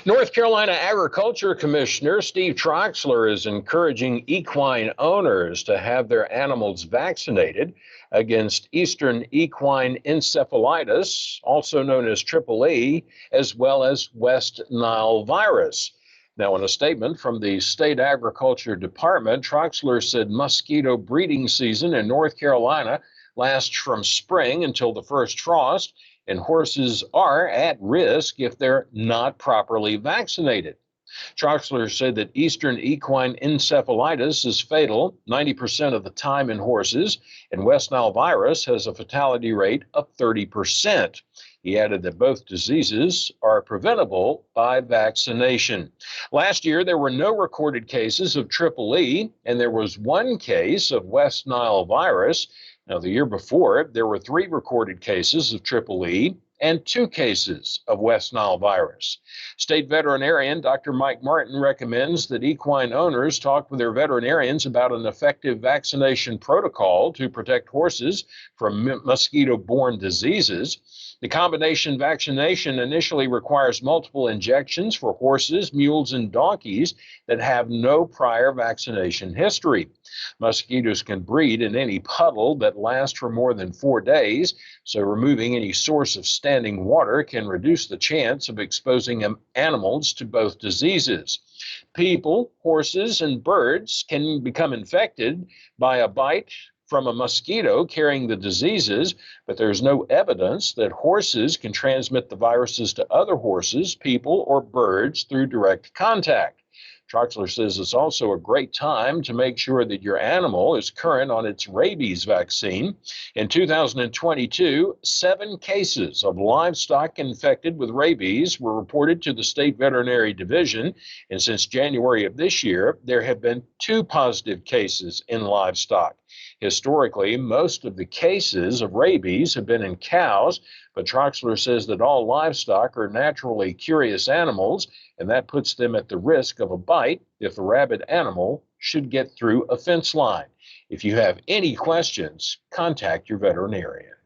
North Carolina Agriculture Commissioner Steve Troxler is encouraging equine owners to have their animals vaccinated against Eastern equine encephalitis, also known as Triple E, as well as West Nile virus. Now, in a statement from the State Agriculture Department, Troxler said mosquito breeding season in North Carolina lasts from spring until the first frost, and horses are at risk if they're not properly vaccinated. Troxler said that Eastern equine encephalitis is fatal 90% of the time in horses, and West Nile virus has a fatality rate of 30%. He added that both diseases are preventable by vaccination. Last year, there were no recorded cases of Triple E, and there was one case of West Nile virus. Now, the year before, there were 3 recorded cases of Triple E and 2 cases of West Nile virus. State veterinarian Dr. Mike Martin recommends that equine owners talk with their veterinarians about an effective vaccination protocol to protect horses from mosquito-borne diseases. The combination vaccination initially requires multiple injections for horses, mules, and donkeys that have no prior vaccination history. Mosquitoes can breed in any puddle that lasts for more than 4 days, so removing any source of standing water can reduce the chance of exposing animals to both diseases. People, horses, and birds can become infected by a bite from a mosquito carrying the diseases, but there's no evidence that horses can transmit the viruses to other horses, people, or birds through direct contact. Troxler says it's also a great time to make sure that your animal is current on its rabies vaccine. In 2022, 7 cases of livestock infected with rabies were reported to the State Veterinary Division, and since January of this year, there have been 2 positive cases in livestock. Historically, most of the cases of rabies have been in cows, but Troxler says that all livestock are naturally curious animals, and that puts them at the risk of a bite if the rabid animal should get through a fence line. If you have any questions, contact your veterinarian.